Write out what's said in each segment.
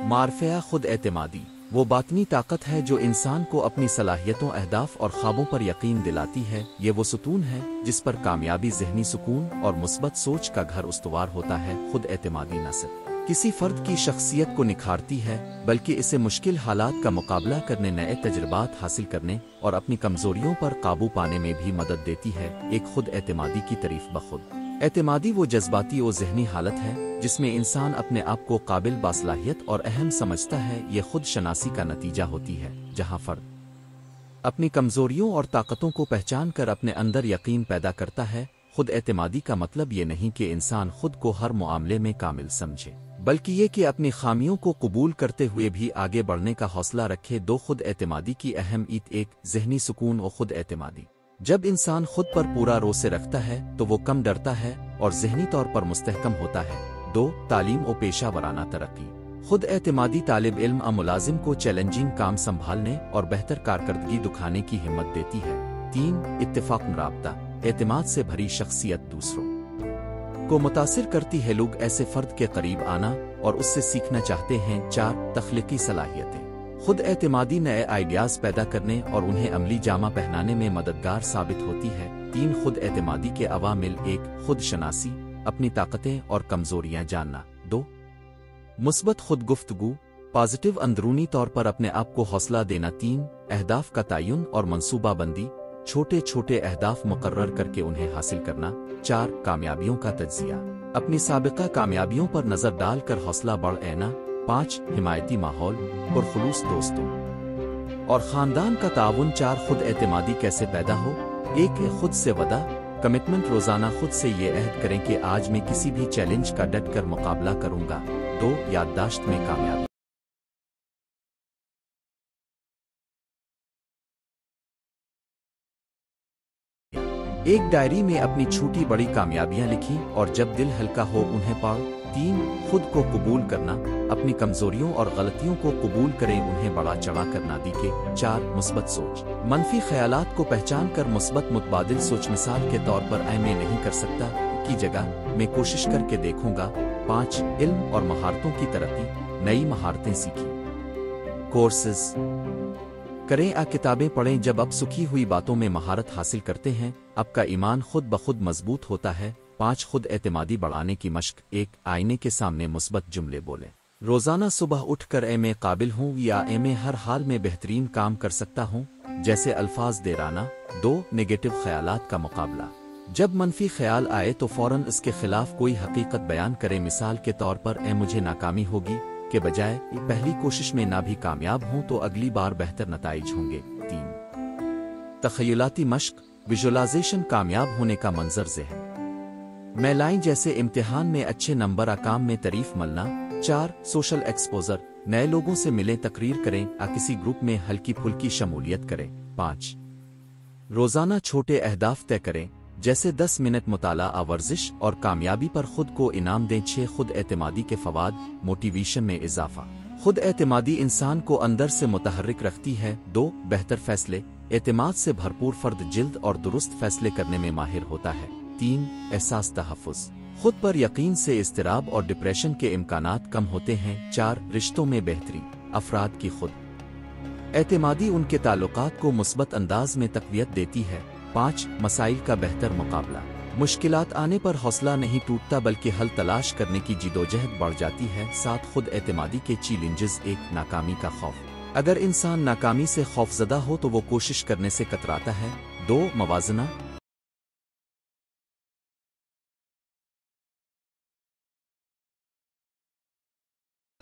मारफ़या खुद एतमादी वो बातनी ताकत है जो इंसान को अपनी सलाहियतों, अहदाफ और ख्वाबों पर यकीन दिलाती है। ये वो सुतून है जिस पर कामयाबी ज़हनी सुकून और मुस्बत सोच का घर उस्तवार होता है। खुद एतमादी न सिर्फ किसी फ़र्द की शख्सियत को निखारती है बल्कि इसे मुश्किल हालात का मुकाबला करने, नए तजुर्बात हासिल करने और अपनी कमज़ोरियों पर काबू पाने में भी मदद देती है। एक खुद एतमादी की तारीफ़ बखुद एतमादी वो जज्बाती और ज़हनी हालत है जिसमें इंसान अपने आप को काबिल, बासलाहियत और अहम समझता है। ये खुद शनासी का नतीजा होती है जहाँ फ़र्द अपनी कमज़ोरियों और ताकतों को पहचान कर अपने अंदर यकीन पैदा करता है। खुद एतमादी का मतलब ये नहीं कि इंसान खुद को हर मामले में कामिल समझे, बल्कि ये कि अपनी खामियों को कबूल करते हुए भी आगे बढ़ने का हौसला रखे। दो खुद एतमादी की अहम ईद, एक ज़हनी सुकून और खुद एतमादी। जब इंसान खुद पर पूरा रोसे रखता है तो वो कम डरता है और ज़हनी तौर पर मुस्तहकम होता है। दो तालीम और पेशा वराना तरक्की। खुद एतमादी तालिब इल्म और मुलाजिम को चैलेंजिंग काम संभालने और बेहतर कारकर्दगी दिखाने की हिम्मत देती है। तीन इत्तेफाक राब्ता, एतमाद से भरी शख्सियत दूसरों को मुतासिर करती है। लोग ऐसे फ़र्द के करीब आना और उससे सीखना चाहते हैं। चार तख्लीकी सलाहियतें। खुद एतमादी नए आइडियाज़ पैदा करने और उन्हें अमली जामा पहनाने में मददगार साबित होती है। तीन खुद एतमादी के अवामिल। एक खुद शनासी, अपनी ताकतें और कमज़ोरियां जानना। दो मुस्बत खुद गुफ्तगू, पॉजिटिव अंदरूनी तौर पर अपने आप को हौसला देना। तीन अहदाफ का तयन और मंसूबा बंदी, छोटे छोटे अहदाफ मुकर्रर करके उन्हें हासिल करना। चार कामयाबियों का तज्जिया, अपनी साबिका कामयाबियों पर नज़र डालकर हौसला बढ़ाना। पाँच हिमायती माहौल, पुरखुलूस दोस्तों और ख़ानदान का ताउन। चार खुद एतमादी कैसे पैदा हो। एक खुद से वदा, कमिटमेंट। रोज़ाना खुद से ये अहद करें कि आज मैं किसी भी चैलेंज का डट कर मुकाबला करूंगा। दो याददाश्त में कामयाबी। एक डायरी में अपनी छोटी बड़ी कामयाबियां लिखी और जब दिल हल्का हो उन्हें पढ़। तीन खुद को कबूल करना, अपनी कमजोरियों और गलतियों को कबूल करें, उन्हें बड़ा चढ़ा कर ना दिखे। चार मुस्बत सोच, मनफी ख्यालात को पहचान कर मुस्बत मुतबादिल सोच। मिसाल के तौर पर मैं नहीं कर सकता की जगह मैं कोशिश करके देखूंगा। पाँच इल्म और महारतों की तरक्की, नई महारतें सीखी, कोर्सेज करें, किताबें पढ़ें। जब आप सुखी हुई बातों में महारत हासिल करते हैं, आपका ईमान खुद ब खुद मजबूत होता है। पाँच खुद एतमादी बढ़ाने की मश्क। एक आईने के सामने मुस्बत जुमले बोले। रोजाना सुबह उठकर मैं काबिल हूँ या मैं हर हाल में बेहतरीन काम कर सकता हूँ जैसे अल्फाज देराना। दो नेगेटिव ख्यालात का मुकाबला, जब मनफी ख्याल आए तो फौरन इसके खिलाफ कोई हकीकत बयान करें। मिसाल के तौर पर मुझे नाकामी होगी के बजाय पहली कोशिश में ना भी कामयाब हूं तो अगली बार बेहतर नताइज होंगे। तीन तखयलाती मश्क, विजुअलाइजेशन, कामयाब होने का मंजर ज़हन में लाएं जैसे इम्तिहान में अच्छे नंबर, काम में तारीफ मिलना। चार सोशल एक्सपोजर, नए लोगों से मिलें, तकरीर करें, किसी ग्रुप में हल्की फुल्की शमूलियत करें। पाँच रोजाना छोटे अहदाफ तय करें जैसे 10 मिनट मुताला, वर्जिश और कामयाबी पर खुद को इनाम दें। 6 खुद एतमादी के फवाद, मोटिवेशन में इजाफा, खुद एतमादी इंसान को अंदर से मुतहर्रिक रखती है। 2 बेहतर फैसले, एतमाद से भरपूर फर्द जिल्द और दुरुस्त फैसले करने में माहिर होता है। 3 एहसास तहफ़्फ़ुज़, खुद पर यकीन से इज़्तिराब और डिप्रेशन के इम्कानात कम होते हैं। 4 रिश्तों में बेहतरी, अफराद की खुद एतमादी उनके ताल्लुकात को मुस्बत अंदाज में तक़वियत देती है। 5 मसाइल का बेहतर मुकाबला, मुश्किलात आने पर हौसला नहीं टूटता बल्कि हल तलाश करने की जिदोजहद बढ़ जाती है। 7 खुद एतमादी के चैलेंजेस। 1 नाकामी का खौफ, अगर इंसान नाकामी से खौफजदा हो तो वो कोशिश करने से कतराता है। 2 मवाजना,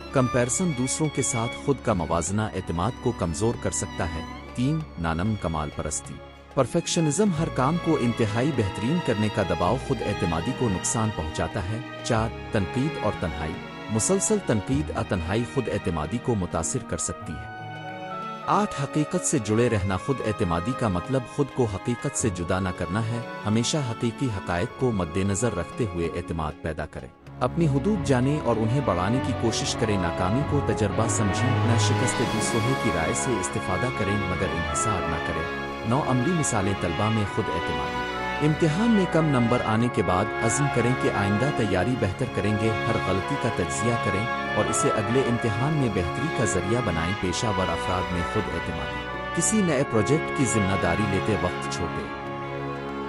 कंपैरिजन, दूसरों के साथ खुद का मवाजना एतमाद को कमजोर कर सकता है। 3 नानम कमाल परस्ती, परफेक्शनिज्म, हर काम को इंतहाई बेहतरीन करने का दबाव खुद एतमादी को नुकसान पहुंचाता है। 4 तनकीद और तन्हाई, मुसलसल तनकीद तन्हाई खुद एतमादी को मुतासिर कर सकती है। 8 हकीकत से जुड़े रहना, खुद एतमादी का मतलब खुद को हकीकत से जुदा न करना है, हमेशा हकीकी हकायक को मद्देनजर रखते हुए एतमाद पैदा करें। अपनी हदूद जाने और उन्हें बढ़ाने की कोशिश करें। नाकामी को तजर्बा समझें, न शिकस्त दूसरों की राय से इस्तिफादा करें मगर इन्हिसार न करें। 9 अमली मिसालें तलबा में खुद एतमादी। इम्तिहान में कम नंबर आने के बाद अज़्म करें कि आइंदा तैयारी बेहतर करेंगे। हर गलती का तज्जिया करें और इसे अगले इम्तिहान में बेहतरी का जरिया बनाएं। पेशावर अफराद में खुद एतमादी। किसी नए प्रोजेक्ट की जिम्मेदारी लेते वक्त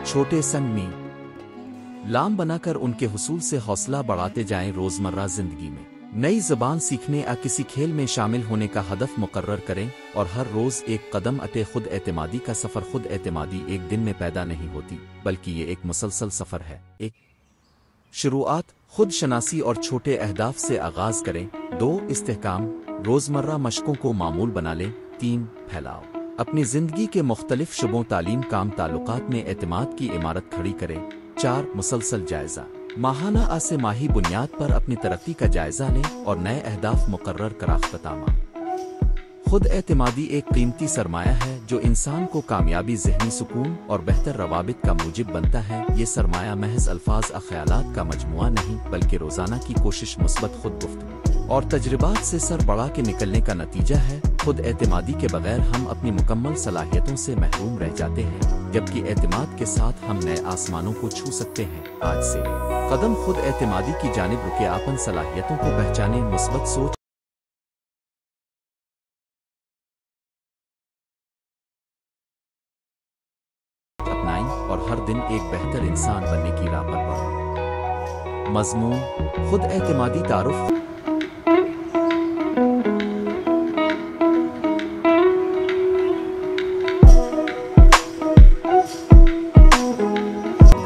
छोटे संग में लाम बनाकर उनके हुसूल से हौसला बढ़ाते जाएं। रोज़मर्रा ज़िंदगी में नई ज़बान सीखने या किसी खेल में शामिल होने का हदफ मुकर्रर करें और हर रोज़ एक कदम अटे। खुद एतमादी का सफ़र। खुद एतमादी एक दिन में पैदा नहीं होती बल्कि ये एक मुसलसल सफ़र है। एक शुरुआत खुद शनासी और छोटे अहदाफ से आगाज़ करें। 2 इस्तेहकाम रोज़मर्रा मशकों को मामूल बना लें। 3 फैलाओ अपनी ज़िंदगी के मुख्तलिफ शुबों तालीम काम ताल्लुकात में एतमाद की इमारत खड़ी करें। 4 मुसलसल जायज़ा माहाना से माही बुनियाद पर अपनी तरक्की का जायज़ा लें और नए अहदाफ मुकर्रर कराख्तामा। खुद एतमादी एक कीमती सरमाया है जो इंसान को कामयाबी, ज़हनी सुकून और बेहतर रवाबित का मूजिब बनता है। ये सरमाया महज अल्फाज और ख़यालात का मजमुआ नहीं बल्कि रोज़ाना की कोशिश, मुस्बत खुद गुफ्तगू और तजर्बात से सर बढ़ा के निकलने का नतीजा है। खुद एतमादी के बगैर हम अपनी मुकम्मल सलाहियतों से महरूम रह जाते हैं, जबकि एतमाद के साथ हम नए आसमानों को छू सकते हैं। आज से कदम खुद एतमादी की जानिब रुके, आपन सलाहियतों को पहचानें, मुस्बत सोच अपनाएं और हर दिन एक बेहतर इंसान बनने की राह पर बढ़ें। मज़मून खुद एतमादी तारुफ।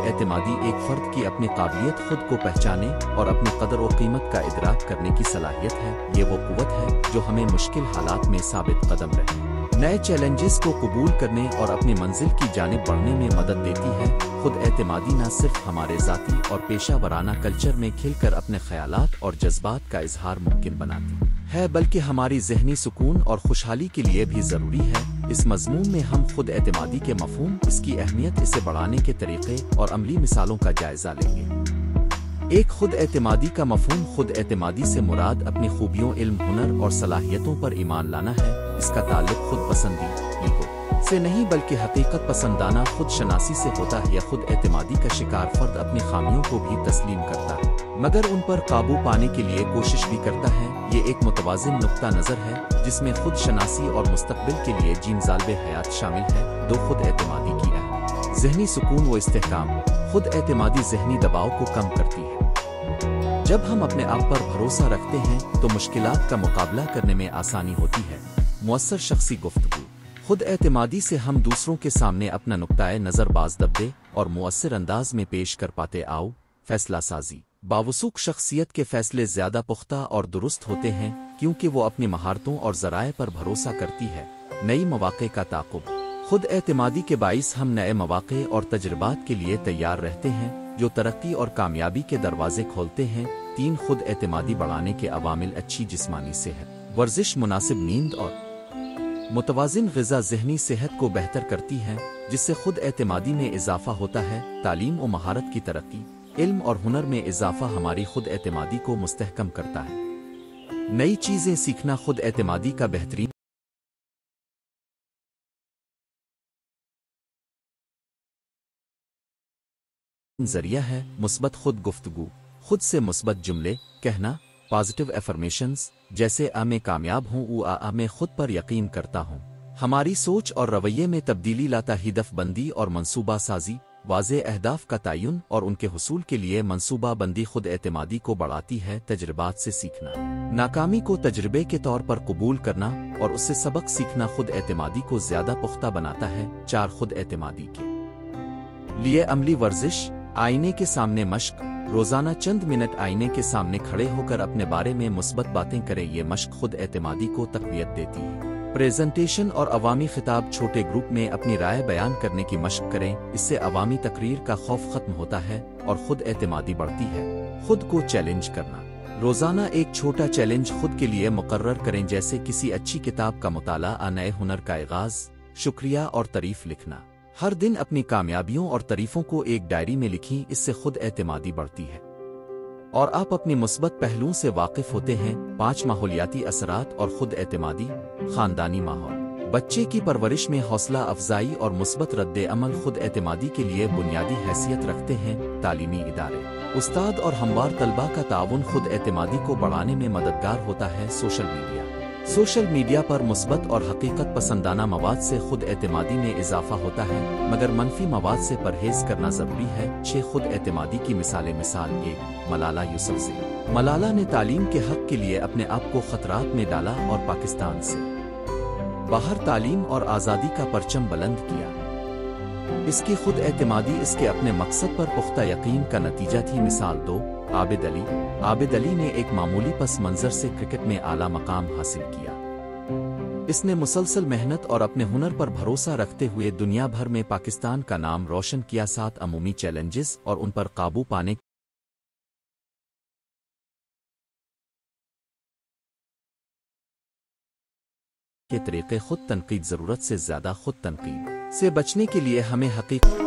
एतमादी एक फ़र्द की अपनी काबिलियत, खुद को पहचाने और अपनी कदर और कीमत का इदराक करने की सलाहियत है। ये वो क़ुव्वत है जो हमें मुश्किल हालात में साबित कदम रहे, नए चैलेंजेस को कबूल करने और अपनी मंजिल की जानिब बढ़ने में मदद देती है। खुद एतमादी न सिर्फ हमारे ज़ाती और पेशा वराना कल्चर में खिलकर अपने ख्यालात और जज्बात का इजहार मुमकिन बनाती है बल्कि हमारी ज़हनी सुकून और खुशहाली के लिए भी ज़रूरी है। इस मज़मून में हम खुद एतमादी के मफ़हूम, इसकी अहमियत, इसे बढ़ाने के तरीक़े और अमली मिसालों का जायज़ा लेंगे। एक खुद एतमादी का मफ़हूम। खुद एतमादी से मुराद अपनी खूबियों, इल्म, हुनर और सलाहियतों पर ईमान लाना है। इसका ताल्लुक़ खुद पसंदी ईगो से नहीं बल्कि हकीकत पसंदाना खुद शनासी से होता है। खुद एतमादी का शिकार फ़र्द अपनी खामियों को भी तस्लीम करता है मगर उन पर काबू पाने के लिए कोशिश भी करता है। ये एक मुतवाज़िन नुक्ता नज़र है जिसमें खुद शनासी और मुस्तक़बिल के लिए जीन ज़ाल्बे हयात शामिल है। 2 खुद एतमादी की है ज़हनी सुकून व इस्तेहकाम। खुद एतमादी ज़हनी दबाव को कम करती है। जब हम अपने आप पर भरोसा रखते हैं तो मुश्किलात का मुकाबला करने में आसानी होती है। मुअस्सर शख्सी गुफ्तगू। खुद एतमादी से हम दूसरों के सामने अपना नुक्ताए नज़र बाज़दब्दे और मुअस्सर अंदाज में पेश कर पाते। आओ फैसला साजी। बावसूख शख्सियत के फैसले ज़्यादा पुख्ता और दुरुस्त होते हैं क्योंकि वो अपनी महारतों और ज़राए पर भरोसा करती है। नई मौक़े का ताक़ुब। खुद एतमादी के बाइस हम नए मौक़े और तजर्बात के लिए तैयार रहते हैं जो तरक्की और कामयाबी के दरवाजे खोलते हैं। 3 खुद एतमादी बढ़ाने के अवामिल। अच्छी जिस्मानी सेहत, वर्जिश, मुनासिब नींद और मुतवाज़िन ग़िज़ा ज़हनी सेहत को बेहतर करती हैं जिससे खुद एतमादी में इजाफ़ा होता है। तालीम और महारत की तरक्की, इल्म और हुनर में इजाफ़ा हमारी खुद एतमादी को मुस्तहकम करता है। नई चीज़ें सीखना खुद एतमादी का बेहतरीन ज़रिया है। मुस्बत खुद गुफ्तगू। खुद से मुस्बत जुमले कहना, पॉजिटिव एफर्मेशंस जैसे मैं कामयाब हूँ, मैं खुद पर यकीन करता हूँ, हमारी सोच और रवैये में तब्दीली लाता। हिदफ बंदी और मंसूबा साजी, वाज़े अहदाफ का तयन और उनके हुसूल के लिए मंसूबा बंदी खुद एतमादी को बढ़ाती है। तजर्बात से सीखना, नाकामी को तजर्बे के तौर पर कबूल करना और उससे सबक सीखना खुद एतमादी को ज़्यादा पुख्ता बनाता है। 4 खुद एतमादी के लिए अमली वर्जिश। आईने के सामने मश्क। रोज़ाना चंद मिनट आईने के सामने खड़े होकर अपने बारे में मुस्बत बातें करें। ये मश्क खुद एतमादी को तक़वियत देती है। प्रेजेंटेशन और अवामी खिताब। छोटे ग्रुप में अपनी राय बयान करने की मश्क करें। इससे अवामी तकरीर का खौफ खत्म होता है और खुद एतमादी बढ़ती है। खुद को चैलेंज करना। रोज़ाना एक छोटा चैलेंज खुद के लिए मुकर्रर करें जैसे किसी अच्छी किताब का मुताला, नए हुनर का आगाज़, शुक्रिया और तारीफ़ लिखना। हर दिन अपनी कामयाबियों और तारीफ़ों को एक डायरी में लिखीं। इससे खुद एतमादी बढ़ती है اور آپ اپنی مثبت پہلوؤں سے واقف ہوتے ہیں۔ 5 ماحولیاتی اثرات اور خود اعتمادی۔ خاندانی ماحول بچے کی پرورش میں حوصلہ افزائی اور مثبت رد عمل خود اعتمادی کے لیے بنیادی حیثیت رکھتے ہیں۔ تعلیمی ادارے استاد اور ہموار طلباء کا تعاون خود اعتمادی کو بڑھانے میں مددگار ہوتا ہے۔ سوشل میڈیا پر مثبت اور حقیقت پسندانہ مواد سے خود اعتمادی میں اضافہ ہوتا ہے، مگر منفی مواد سے پرہیز کرنا ضروری ہے۔ 6 خود اعتمادی کی مثالیں۔ مثال 1 ملالہ یوسفزئی۔ ملالہ نے تعلیم کے حق کے لیے اپنے آپ کو خطرات میں ڈالا اور پاکستان سے باہر تعلیم اور آزادی کا پرچم بلند کیا۔ اس کی خود اعتمادی اس کے اپنے مقصد پر پختہ یقین کا نتیجہ تھی۔ مثال 2 عابد علی۔ عابد علی نے ایک معمولی پس منظر سے کرکٹ میں اعلیٰ مقام حاصل کیا۔ اس نے مسلسل محنت اور اپنے ہنر پر بھروسہ رکھتے ہوئے دنیا بھر میں پاکستان کا نام روشن کیا۔ 7 عمومی چیلنجز اور ان پر قابو پانے کے طریقے۔ خود تنقید ضرورت سے زیادہ خود تنقید سے بچنے کے لیے ہمیں حقیقت